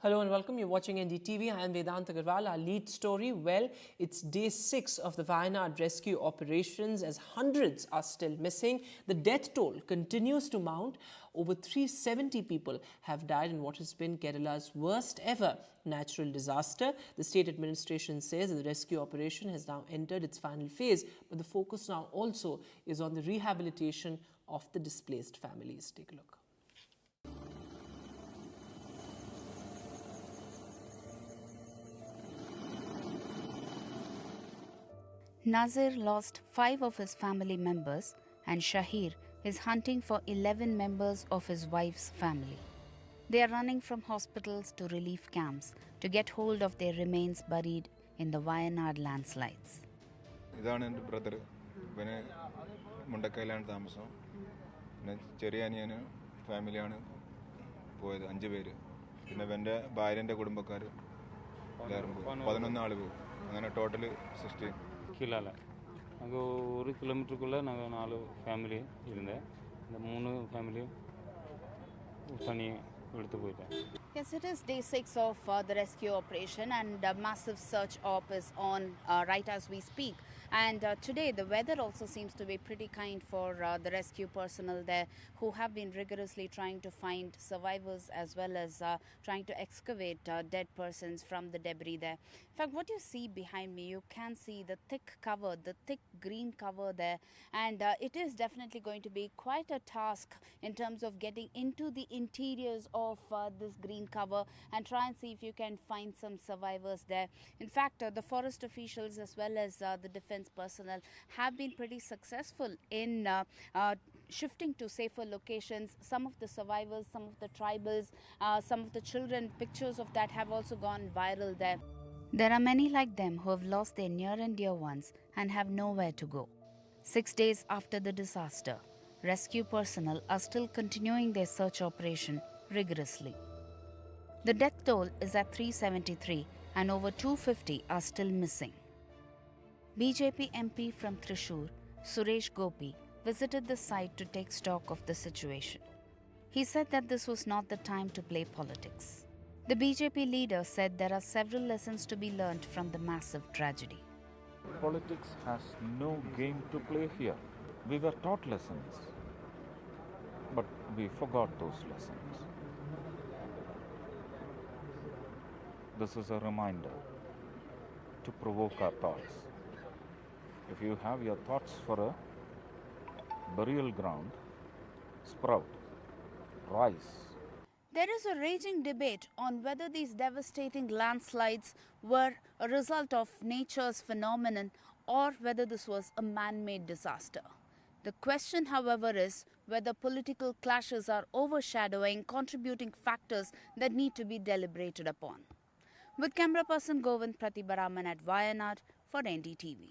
Hello and welcome. You're watching NDTV. I am Vedant Agarwal. Our lead story, well, it's day 6 of the Wayanad rescue operations as hundreds are still missing. The death toll continues to mount. Over 370 people have died in what has been Kerala's worst ever natural disaster. The state administration says that the rescue operation has now entered its final phase, but the focus now also is on the rehabilitation of the displaced families. Take a look. Nazir lost 5 of his family members and Shahir is hunting for 11 members of his wife's family. They are running from hospitals to relief camps to get hold of their remains buried in the Wayanad landslides. ഇതാണ് എൻ്റെ brother. ഇവന് മുണ്ടക്കയിലാണ് താമസം. പിന്നെ ചെറിയ അനിയന് ഫാമിലിയാണ് പോയത് 5 പേര്. പിന്നെ എൻ്റെ ഭാര്യൻ്റെ കുടുംബക്കാർ എല്ലാവരും പോയി. 11 ആൾ പോയി. അങ്ങനെ ടോട്ടൽ 16. கீழால் அங்கே 1 கிலோமீட்டருக்குள்ளே நாங்கள் 4 ஃபேமிலி இருந்தேன். இந்த 3 ஃபேமிலியும் தனி எடுத்து போயிட்டேன். Yes, it is day 6 of the rescue operation and a massive search op is on right as we speak. And today the weather also seems to be pretty kind for the rescue personnel there who have been rigorously trying to find survivors as well as trying to excavate dead persons from the debris there. In fact, what you see behind me, you can see the thick cover, the thick green cover there, and it is definitely going to be quite a task in terms of getting into the interiors of this green cover and try and see if you can find some survivors there. In fact, the forest officials as well as the defense personnel have been pretty successful in shifting to safer locations. Some of the survivors, some of the tribals, some of the children, pictures of that have also gone viral there. There are many like them who have lost their near and dear ones and have nowhere to go. 6 days after the disaster, rescue personnel are still continuing their search operation rigorously. The death toll is at 373 and over 250 are still missing. BJP MP from Thrissur, Suresh Gopi, visited the site to take stock of the situation. He said that this was not the time to play politics. The BJP leader said there are several lessons to be learnt from the massive tragedy. Politics has no game to play here. We were taught lessons, but we forgot those lessons. This is a reminder to provoke our thoughts. If you have your thoughts for a burial ground, sprout, rise. There is a raging debate on whether these devastating landslides were a result of nature's phenomenon or whether this was a man-made disaster. The question, however, is whether political clashes are overshadowing contributing factors that need to be deliberated upon. With camera person Govind Pratibaraman at Wayanad for NDTV.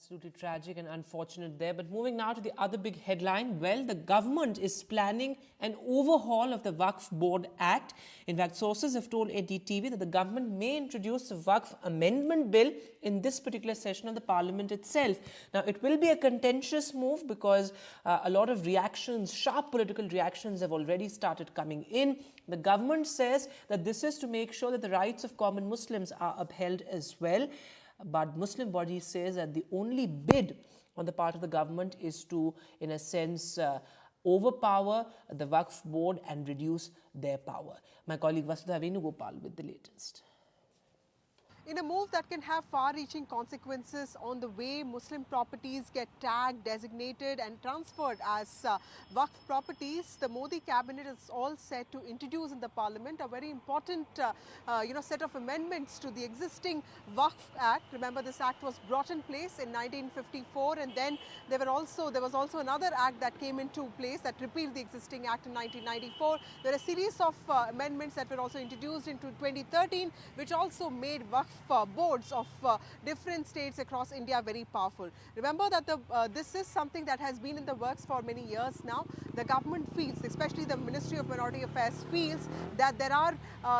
Absolutely tragic and unfortunate there. But moving now to the other big headline. Well, the government is planning an overhaul of the Waqf Board Act. In fact, sources have told NDTV that the government may introduce a Waqf Amendment Bill in this particular session of the Parliament itself. Now, it will be a contentious move because a lot of reactions, sharp political reactions have already started coming in. The government says that this is to make sure that the rights of common Muslims are upheld as well. But Muslim body says that the only bid on the part of the government is to, in a sense, overpower the Waqf board and reduce their power. My colleague Vasudha Venugopal with the latest. In a move that can have far-reaching consequences on the way Muslim properties get tagged, designated and transferred as Waqf properties, the Modi cabinet is all set to introduce in the parliament a very important set of amendments to the existing Waqf Act. Remember, this act was brought in place in 1954 and then there was also another act that came into place that repealed the existing act in 1994. There are a series of amendments that were also introduced into 2013 which also made Waqf boards of different states across India very powerful. Remember that this is something that has been in the works for many years now. The government feels, especially the Ministry of Minority Affairs feels that there are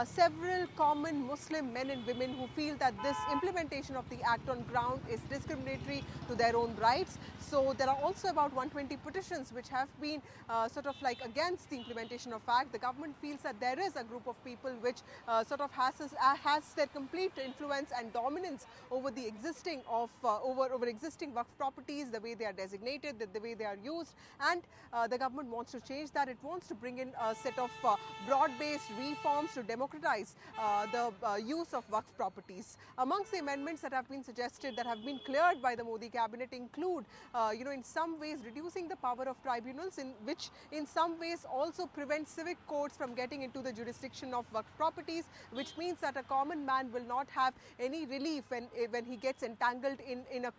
several common Muslim men and women who feel that this implementation of the act on ground is discriminatory to their own rights. So there are also about 120 petitions which have been sort of like against the implementation of act. The government feels that there is a group of people which sort of has their complete influence and dominance over the existing over existing Waqf properties, the way they are designated, the way they are used, and the government wants to change that. It wants to bring in a set of broad-based reforms to democratize the use of Waqf properties. Amongst the amendments that have been suggested, that have been cleared by the Modi cabinet, include in some ways reducing the power of tribunals, which in some ways also prevent civic courts from getting into the jurisdiction of Waqf properties, which means that a common man will not have any relief when he gets entangled in a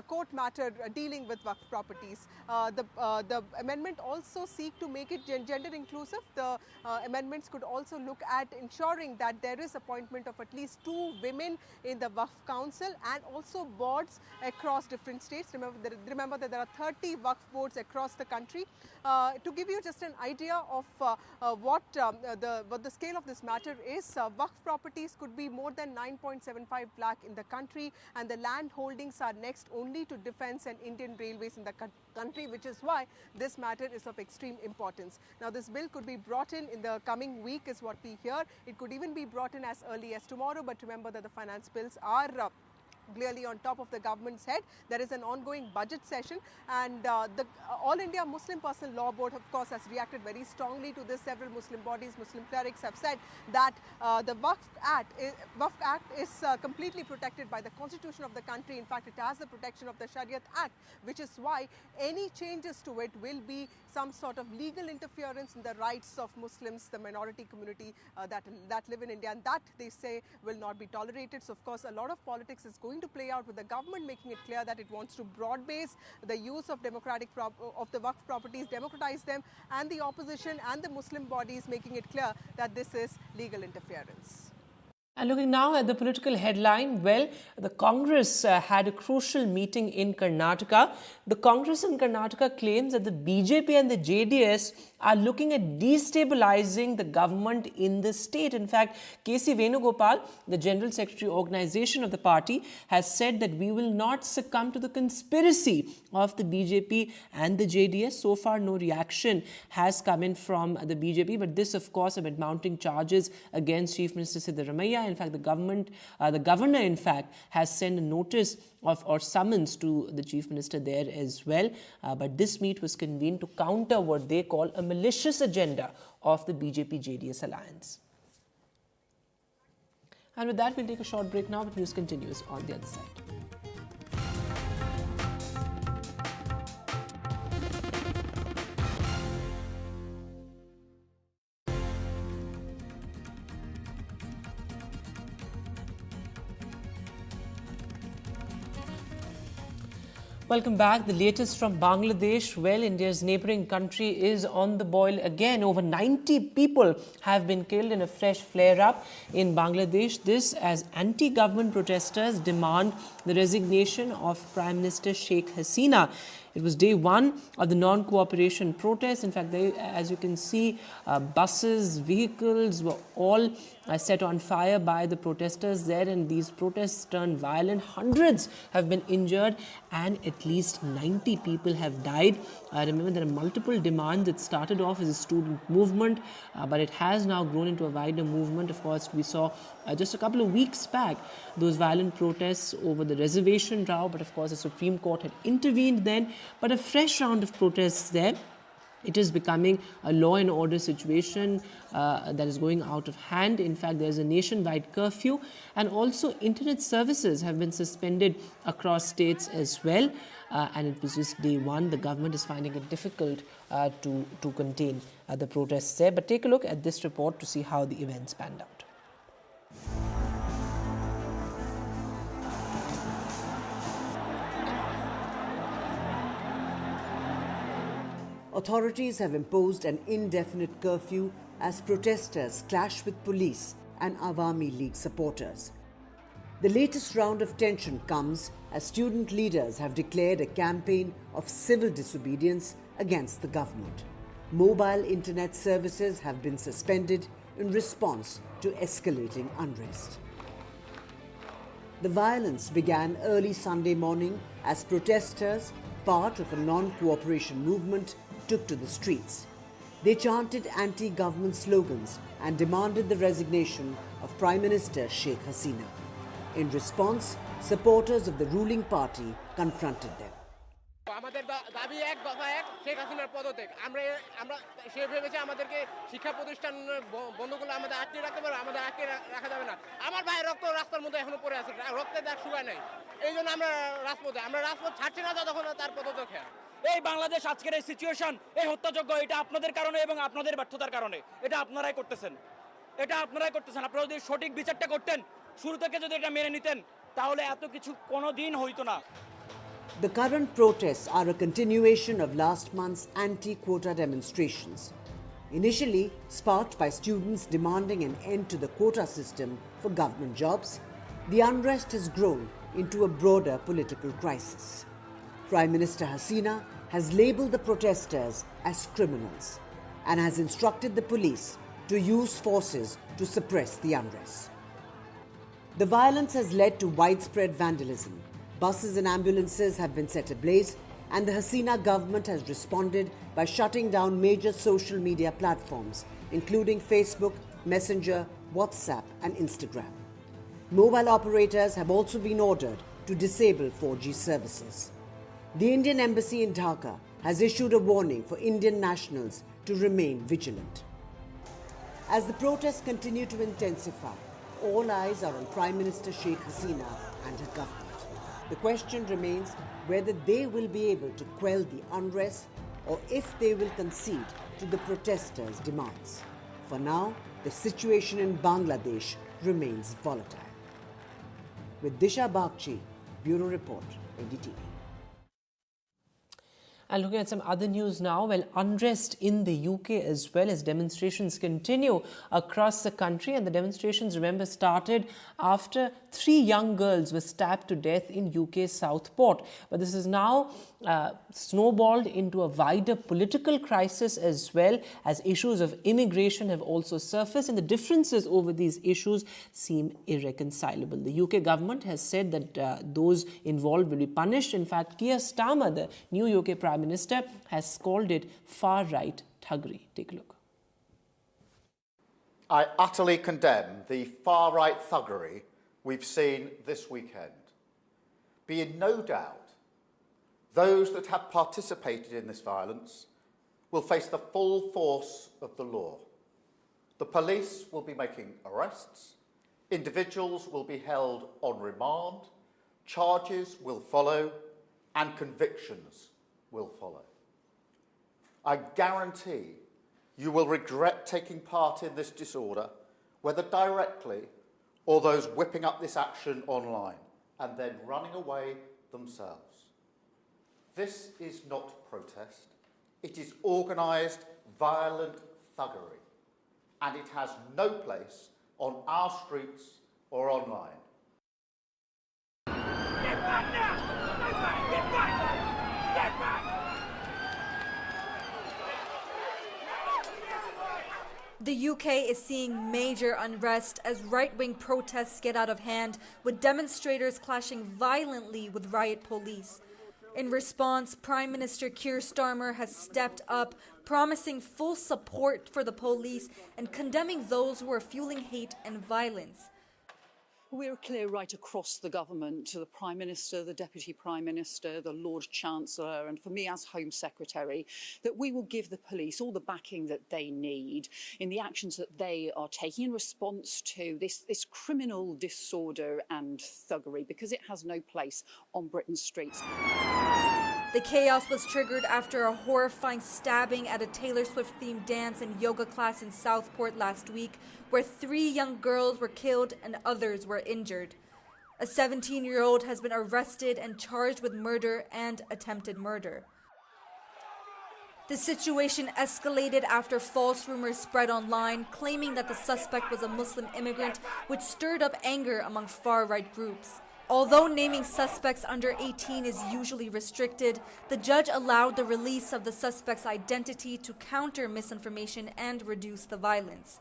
court matter dealing with Waqf properties. The amendment also seek to make it gender inclusive. The amendments could also look at ensuring that there is appointment of at least 2 women in the Waqf Council and also boards across different states. Remember that there are 30 Waqf boards across the country. To give you just an idea of what the scale of this matter is, Waqf properties could be more than 9.75 lakh in the country, and the land holdings are next only to Defence and Indian Railways in the country, which is why this matter is of extreme importance. Now, this bill could be brought in the coming week is what we hear. It could even be brought in as early as tomorrow, but remember that the finance bills are clearly on top of the government's head. There is an ongoing budget session, and the All India Muslim Personal Law Board, of course, has reacted very strongly to this. Several Muslim bodies, Muslim clerics have said that the Waqf Act is completely protected by the constitution of the country. In fact, it has the protection of the Shariat Act, which is why any changes to it will be some sort of legal interference in the rights of Muslims, the minority community that live in India, and that, they say, will not be tolerated. So, of course, a lot of politics is going to play out with the government making it clear that it wants to broad base the use of the Waqf properties, democratize them, and the opposition and the Muslim bodies making it clear that this is legal interference. And looking now at the political headline, well, the Congress had a crucial meeting in Karnataka. The Congress in Karnataka claims that the BJP and the JDS are looking at destabilizing the government in the state. In fact, K.C. Venugopal, the General Secretary Organization of the party, has said that we will not succumb to the conspiracy of the BJP and the JDS. So far, no reaction has come in from the BJP, but this, of course, amid mounting charges against Chief Minister Siddaramaiah. In fact, the governor, in fact, has sent a notice or summons to the Chief Minister there as well. But this meet was convened to counter what they call a malicious agenda of the BJP-JDS alliance. And with that, we'll take a short break now, but news continues on the other side. Welcome back. The latest from Bangladesh. Well, India's neighbouring country is on the boil again. Over 90 people have been killed in a fresh flare-up in Bangladesh. This as anti-government protesters demand the resignation of Prime Minister Sheikh Hasina. It was day one of the non-cooperation protests. In fact, as you can see, buses, vehicles were all set on fire by the protesters there, and these protests turned violent. Hundreds have been injured and at least 90 people have died. Remember, there are multiple demands. It started off as a student movement, but it has now grown into a wider movement. Of course, we saw just a couple of weeks back those violent protests over the reservation row, but of course the Supreme Court had intervened then. But a fresh round of protests there. It is becoming a law and order situation that is going out of hand. In fact, there's a nationwide curfew, and also internet services have been suspended across states as well. And it was just day one. The government is finding it difficult to contain the protests there. But take a look at this report to see how the events panned out. Authorities have imposed an indefinite curfew as protesters clash with police and Awami League supporters. The latest round of tension comes as student leaders have declared a campaign of civil disobedience against the government. Mobile internet services have been suspended in response to escalating unrest. The violence began early Sunday morning as protesters, part of a non-cooperation movement, took to the streets. They chanted anti-government slogans and demanded the resignation of Prime Minister Sheikh Hasina. In response, supporters of the ruling party confronted them. আমাদের দাবি এক দফা এক শেখ হাসিনার পদত্যাগ আমরা সে ভেবেছে আমাদেরকে শিক্ষা প্রতিষ্ঠান বন্ধ করলে আমাদের আটকে রাখতে পারবে আমাদের আটকে রাখা যাবে না আমার ভাইয়ের রক্ত রাস্তার মধ্যে এখনো পড়ে আছে রক্তের দাগ শুকায় নাই এই জন্য আমরা রাজপথ ছাড়ছি না যতক্ষণ তার পদত্যাগ হয় এই বাংলাদেশ আজকের এই সিচুয়েশন এই হত্যাযজ্ঞ এটা আপনাদের কারণে এবং আপনাদের ব্যর্থতার কারণে এটা আপনারাই করতেছেন আপনারা যদি সঠিক বিচারটা করতেন শুরু থেকে যদি এটা মেনে নিতেন তাহলে এত কিছু কোনোদিন হইতো না The current protests are a continuation of last month's anti-quota demonstrations. Initially sparked by students demanding an end to the quota system for government jobs, the unrest has grown into a broader political crisis. Prime Minister Hasina has labelled the protesters as criminals and has instructed the police to use forces to suppress the unrest. The violence has led to widespread vandalism. Buses and ambulances have been set ablaze, and the Hasina government has responded by shutting down major social media platforms, including Facebook, Messenger, WhatsApp, and Instagram. Mobile operators have also been ordered to disable 4G services. The Indian Embassy in Dhaka has issued a warning for Indian nationals to remain vigilant. As the protests continue to intensify, all eyes are on Prime Minister Sheikh Hasina and her government. The question remains whether they will be able to quell the unrest or if they will concede to the protesters' demands. For now, the situation in Bangladesh remains volatile. With Disha Bagchi, Bureau Report, NDTV. And looking at some other news now, well, unrest in the UK as well as demonstrations continue across the country. And the demonstrations, remember, started after 3 young girls were stabbed to death in UK's Southport. But this is now snowballed into a wider political crisis as well, as issues of immigration have also surfaced, and the differences over these issues seem irreconcilable. The UK government has said that those involved will be punished. In fact, Keir Starmer, the new UK Prime Minister, has called it far-right thuggery. Take a look. I utterly condemn the far-right thuggery we've seen this weekend. Be in no doubt, those that have participated in this violence will face the full force of the law. The police will be making arrests, individuals will be held on remand, charges will follow, and convictions will follow. I guarantee you will regret taking part in this disorder, whether directly or those whipping up this action online and then running away themselves. This is not protest. It is organised, violent thuggery, and it has no place on our streets or online. Get back now! Get back! Get back! Get back! The UK is seeing major unrest as right-wing protests get out of hand, with demonstrators clashing violently with riot police. In response, Prime Minister Keir Starmer has stepped up, promising full support for the police and condemning those who are fueling hate and violence. We're clear right across the government, to the Prime Minister, the Deputy Prime Minister, the Lord Chancellor, and for me as Home Secretary, that we will give the police all the backing that they need in the actions that they are taking in response to this criminal disorder and thuggery, because it has no place on Britain's streets. The chaos was triggered after a horrifying stabbing at a Taylor Swift-themed dance and yoga class in Southport last week, where 3 young girls were killed and others were injured. A 17-year-old has been arrested and charged with murder and attempted murder. The situation escalated after false rumors spread online, claiming that the suspect was a Muslim immigrant, which stirred up anger among far-right groups. Although naming suspects under 18 is usually restricted, the judge allowed the release of the suspect's identity to counter misinformation and reduce the violence.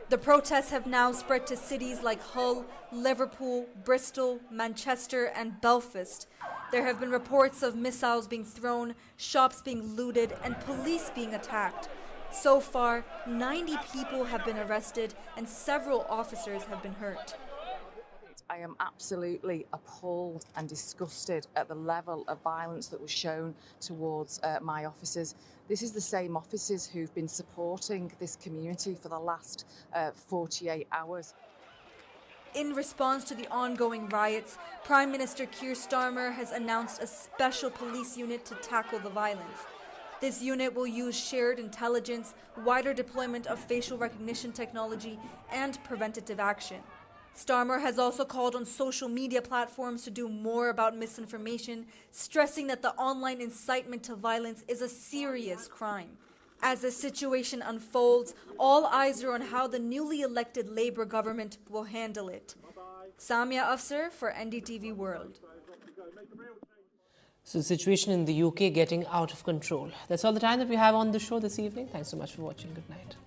The protests have now spread to cities like Hull, Liverpool, Bristol, Manchester and Belfast. There have been reports of missiles being thrown, shops being looted and police being attacked. So far, 90 people have been arrested and several officers have been hurt. I am absolutely appalled and disgusted at the level of violence that was shown towards my officers. This is the same officers who've been supporting this community for the last 48 hours. In response to the ongoing riots, Prime Minister Keir Starmer has announced a special police unit to tackle the violence. This unit will use shared intelligence, wider deployment of facial recognition technology, and preventative action. Starmer has also called on social media platforms to do more about misinformation, stressing that the online incitement to violence is a serious crime. As the situation unfolds, all eyes are on how the newly elected Labour government will handle it. Samia Afsar for NDTV World. So the situation in the UK getting out of control. That's all the time that we have on the show this evening. Thanks so much for watching. Good night.